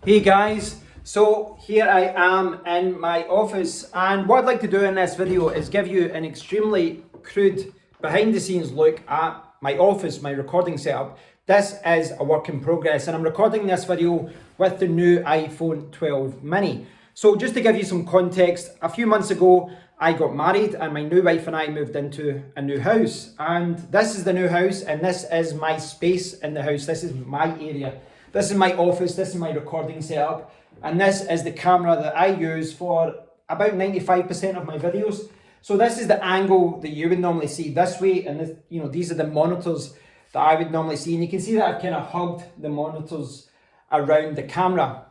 Hey guys, so here I am in my office, and what I'd like to do in this video is give you an extremely crude behind the scenes look at my office, my recording setup. This is a work in progress and I'm recording this video with the new iPhone 12 mini. So just to give you some context, a few months ago I got married and my new wife and I moved into a new house, and this is the new house and this is my space in the house. This is my area. This is my office, this is my recording setup, and this is the camera that I use for about 95% of my videos. So this is the angle that you would normally see this way, and this, these are the monitors that I would normally see, and you can see that I've kind of hugged the monitors around the camera.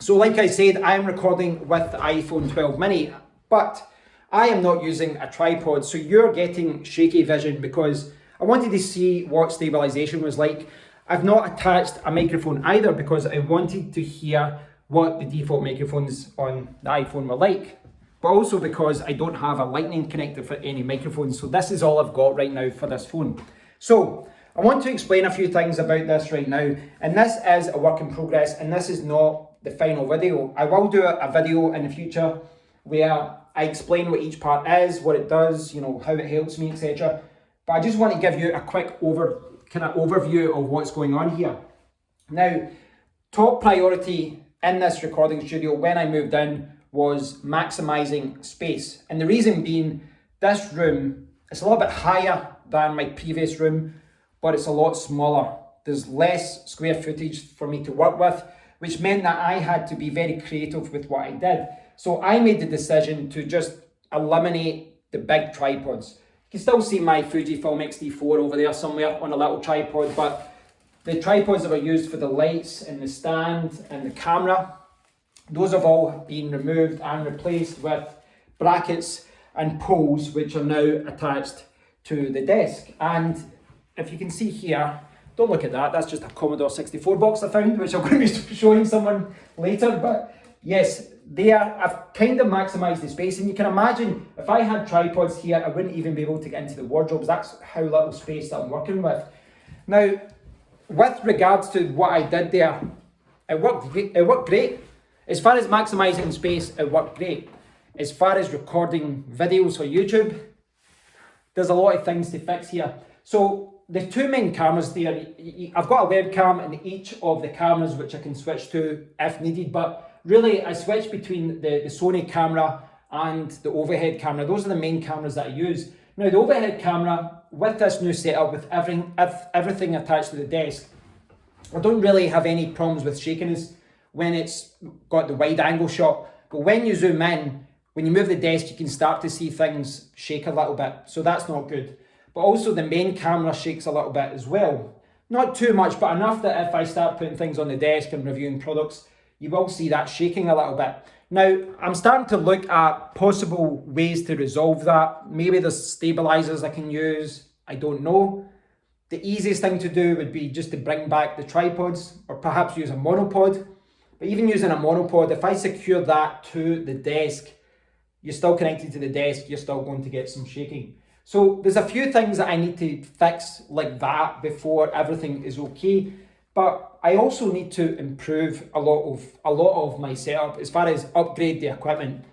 So like I said, I am recording with the iPhone 12 mini, but I am not using a tripod, so you're getting shaky vision because I wanted to see what stabilization was like. I've not attached a microphone either because I wanted to hear what the default microphones on the iPhone were like, but also because I don't have a lightning connector for any microphones. So this is all I've got right now for this phone. So I want to explain a few things about this right now, and this is a work in progress and this is not the final video. I will do a video in the future where I explain what each part is, what it does, how it helps me, etc. But I just want to give you a quick overview of what's going on here. Now, top priority in this recording studio when I moved in was maximizing space. And the reason being, this room is a little bit higher than my previous room, but it's a lot smaller. There's less square footage for me to work with, which meant that I had to be very creative with what I did. So I made the decision to just eliminate the big tripods. You can still see my Fujifilm X-T4 over there somewhere on a little tripod, but the tripods that were used for the lights and the stand and the camera, those have all been removed and replaced with brackets and poles which are now attached to the desk. And if you can see here, don't look at that, that's just a Commodore 64 box I found, which I'm going to be showing someone later. But yes, I've kind of maximized the space, and you can imagine if I had tripods here, I wouldn't even be able to get into the wardrobes. That's how little space that I'm working with. Now, with regards to what I did there, it worked great. As far as maximizing space, it worked great. As far as recording videos for YouTube, there's a lot of things to fix here. So the two main cameras there, I've got a webcam in each of the cameras which I can switch to if needed, but really I switch between the Sony camera and the overhead camera. Those are the main cameras that I use. Now the overhead camera, with this new setup, with everything attached to the desk, I don't really have any problems with shakiness when it's got the wide angle shot. But when you zoom in, when you move the desk, you can start to see things shake a little bit. So that's not good. But also the main camera shakes a little bit as well. Not too much, but enough that if I start putting things on the desk and reviewing products, you will see that shaking a little bit. Now, I'm starting to look at possible ways to resolve that. Maybe there's stabilizers I can use, I don't know. The easiest thing to do would be just to bring back the tripods, or perhaps use a monopod. But even using a monopod, if I secure that to the desk, you're still connected to the desk, you're still going to get some shaking. So there's a few things that I need to fix like that before everything is okay. But I also need to improve a lot of my setup as far as upgrade the equipment.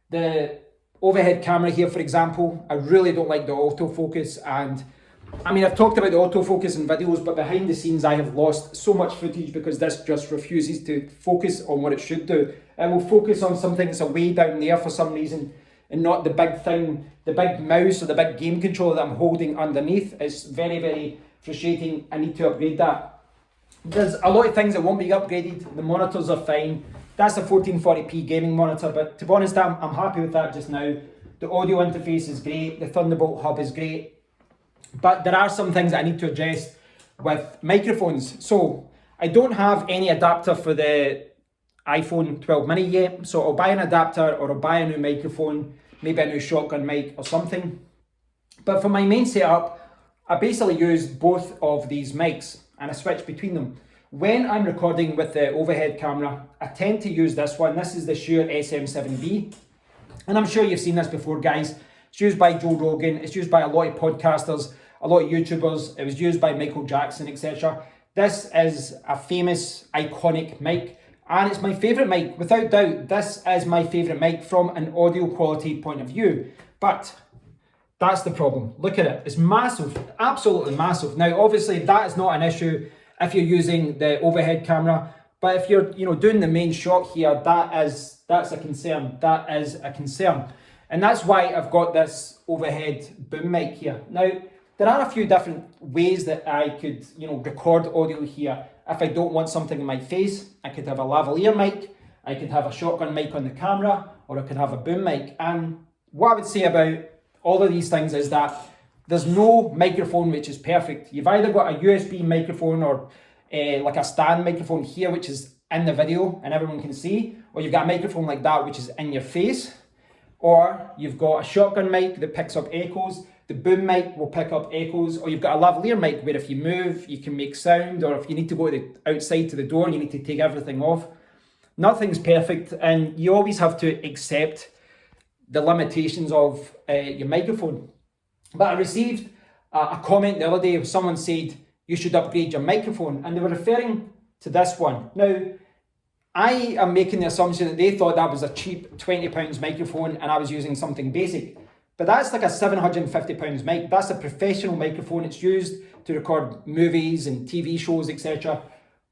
The overhead camera here, for example, I really don't like the autofocus, and I mean, I've talked about the autofocus in videos, but behind the scenes I have lost so much footage because this just refuses to focus on what it should do. It will focus on something that's away down there for some reason, and not the big thing, the big mouse or the big game controller that I'm holding underneath. It's very, very frustrating. I need to upgrade that. There's a lot of things that won't be upgraded. The monitors are fine. That's a 1440p gaming monitor, but to be honest, I'm happy with that just now. The audio interface is great. The Thunderbolt hub is great. But there are some things that I need to address with microphones. So I don't have any adapter for the iPhone 12 mini yet. So I'll buy an adapter, or I'll buy a new microphone, maybe a new shotgun mic or something. But for my main setup, I basically use both of these mics and I switch between them. When I'm recording with the overhead camera, I tend to use this one. This is the Shure SM7B. And I'm sure you've seen this before, guys. It's used by Joe Rogan. It's used by a lot of podcasters, a lot of YouTubers. It was used by Michael Jackson, etc. This is a famous, iconic mic, and it's my favourite mic. Without doubt, this is my favourite mic from an audio quality point of view. But that's the problem. Look at it. It's massive, absolutely massive. Now, obviously, that is not an issue if you're using the overhead camera. But if you're, doing the main shot here, that's a concern. That is a concern. And that's why I've got this overhead boom mic here. Now, there are a few different ways that I could, record audio here. If I don't want something in my face, I could have a lavalier mic, I could have a shotgun mic on the camera, or I could have a boom mic. And what I would say about all of these things is that there's no microphone which is perfect. You've either got a USB microphone or like a stand microphone here, which is in the video and everyone can see, or you've got a microphone like that, which is in your face, or you've got a shotgun mic that picks up echoes. The boom mic will pick up echoes, or you've got a lavalier mic where if you move, you can make sound, or if you need to go outside to the door and you need to take everything off. Nothing's perfect, and you always have to accept the limitations of your microphone. But I received a comment the other day where someone said, you should upgrade your microphone, and they were referring to this one. Now, I am making the assumption that they thought that was a cheap £20 microphone and I was using something basic. But that's like a £750 mic. That's a professional microphone. It's used to record movies and TV shows, etc.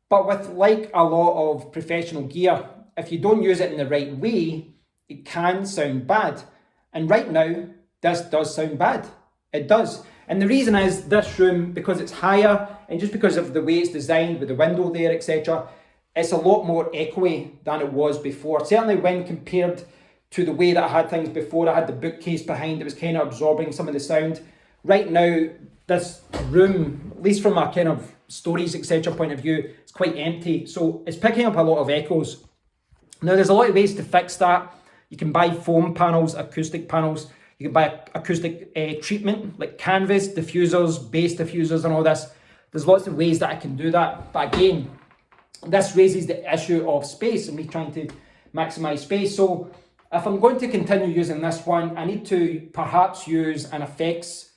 But with like a lot of professional gear, if you don't use it in the right way, it can sound bad. And right now, this does sound bad. It does. And the reason is this room, because it's higher and just because of the way it's designed with the window there, etc., it's a lot more echoey than it was before. Certainly when compared to the way that I had things before, I had the bookcase behind, it was kind of absorbing some of the sound. Right now, this room, at least from a kind of stories, etc. point of view, it's quite empty. So it's picking up a lot of echoes. Now, there's a lot of ways to fix that. You can buy foam panels, acoustic panels. You can buy acoustic treatment, like canvas, diffusers, bass diffusers and all this. There's lots of ways that I can do that. But again, this raises the issue of space and me trying to maximize space. So if I'm going to continue using this one, I need to perhaps use an effects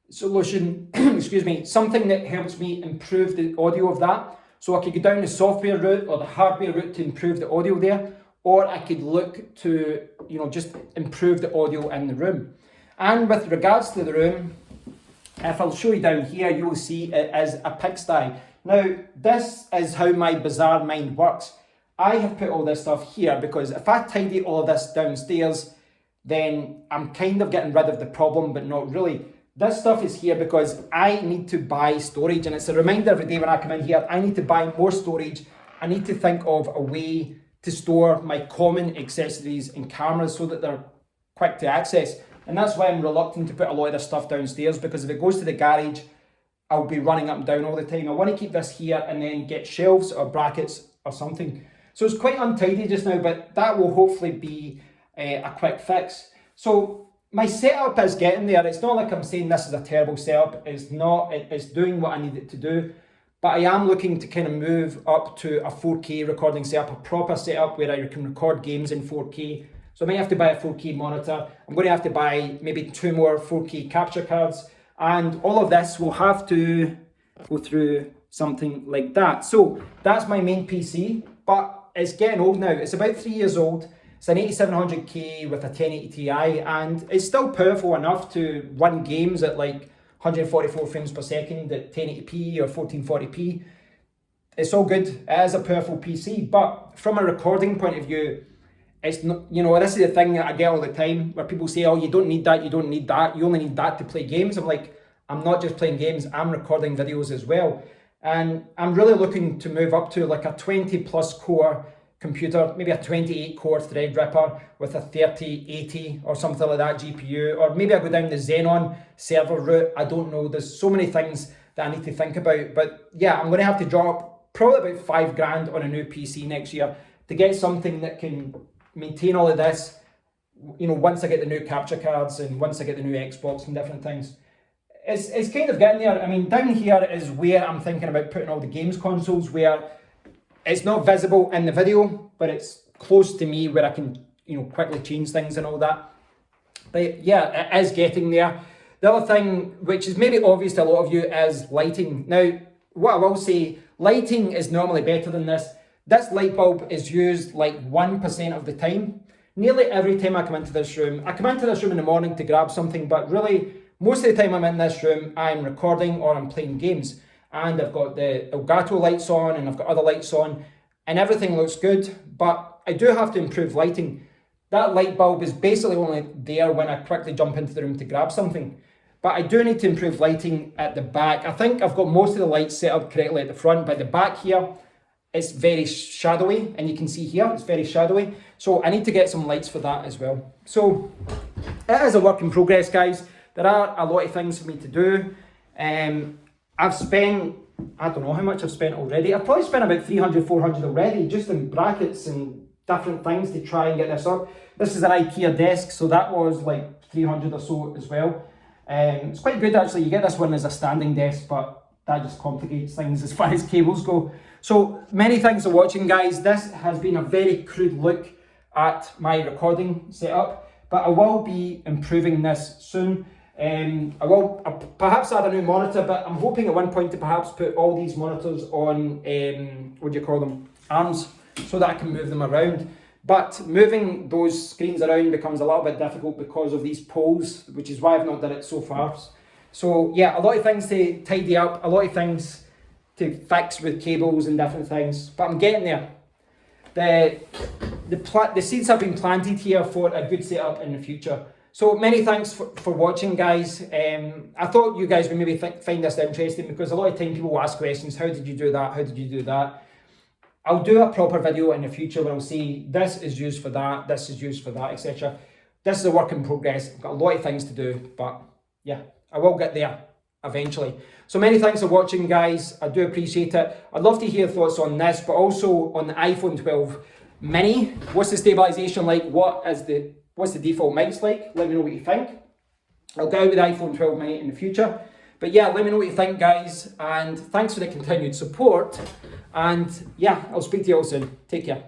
solution, excuse me, something that helps me improve the audio of that. So I could go down the software route or the hardware route to improve the audio there, or I could look to, just improve the audio in the room. And with regards to the room, if I'll show you down here, you will see it is a pigsty. Now, this is how my bizarre mind works. I have put all this stuff here because if I tidy all of this downstairs, then I'm kind of getting rid of the problem, but not really. This stuff is here because I need to buy storage, and it's a reminder every day when I come in here, I need to buy more storage. I need to think of a way to store my common accessories and cameras so that they're quick to access. And that's why I'm reluctant to put a lot of this stuff downstairs, because if it goes to the garage, I'll be running up and down all the time. I want to keep this here and then get shelves or brackets or something. So it's quite untidy just now, but that will hopefully be a quick fix. So my setup is getting there. It's not like I'm saying this is a terrible setup. It's not. It's doing what I need it to do. But I am looking to kind of move up to a 4K recording setup, a proper setup where I can record games in 4K. So I might have to buy a 4K monitor. I'm going to have to buy maybe 2 more 4K capture cards. And all of this will have to go through something like that. So that's my main PC, but it's getting old now. It's about 3 years old. It's an 8700K with a 1080 Ti, and it's still powerful enough to run games at like 144 frames per second at 1080p or 1440p. It's all good. It is a powerful PC, but from a recording point of view, it's not, this is the thing that I get all the time where people say, oh, you don't need that, you don't need that, you only need that to play games. I'm like, I'm not just playing games, I'm recording videos as well. And I'm really looking to move up to like a 20 plus core computer, maybe a 28 core Threadripper with a 3080 or something like that GPU, or maybe I go down the Xenon server route. I don't know. There's so many things that I need to think about. But yeah, I'm going to have to drop probably about $5,000 on a new PC next year to get something that can maintain all of this, once I get the new capture cards and once I get the new Xbox and different things. It's kind of getting there. I mean, down here is where I'm thinking about putting all the games consoles, where it's not visible in the video, but it's close to me where I can, quickly change things and all that. But yeah, it is getting there. The other thing, which is maybe obvious to a lot of you, is lighting. Now, what I will say, Lighting is normally better than this. This light bulb is used like 1% of the time. Nearly every time I come into this room, I come into this room in the morning to grab something, but really most of the time I'm in this room, I'm recording or I'm playing games. And I've got the Elgato lights on and I've got other lights on and everything looks good, but I do have to improve lighting. That light bulb is basically only there when I quickly jump into the room to grab something. But I do need to improve lighting at the back. I think I've got most of the lights set up correctly at the front, but the back here, it's very shadowy, and you can see here, it's very shadowy. So I need to get some lights for that as well. So it is a work in progress, guys. There are a lot of things for me to do. I've spent, I don't know how much I've spent already. I've probably spent about 300, 400 already, just in brackets and different things to try and get this up. This is an IKEA desk, so that was like 300 or so as well. It's quite good actually. You get this one as a standing desk, but that just complicates things as far as cables go. So many thanks for watching, guys. This has been a very crude look at my recording setup, but I will be improving this soon. I will perhaps add a new monitor, but I'm hoping at one point to perhaps put all these monitors on, what do you call them, arms, so that I can move them around. But moving those screens around becomes a little bit difficult because of these poles, which is why I've not done it so far. So yeah, a lot of things to tidy up, a lot of things to fix with cables and different things, but I'm getting there. The seeds have been planted here for a good setup in the future. So many thanks for watching, guys. I thought you guys would maybe find this interesting because a lot of time people will ask questions. How did you do that? How did you do that? I'll do a proper video in the future where I'll say this is used for that, this is used for that, etc. This is a work in progress. I've got a lot of things to do, but yeah, I will get there eventually. So many thanks for watching, guys. I do appreciate it. I'd love to hear thoughts on this, but also on the iPhone 12 mini. What's the stabilization like? What's the default mics like? Let me know what you think. I'll go with the iPhone 12 mini in the future. But yeah, let me know what you think, guys. And thanks for the continued support. And yeah, I'll speak to you all soon. Take care.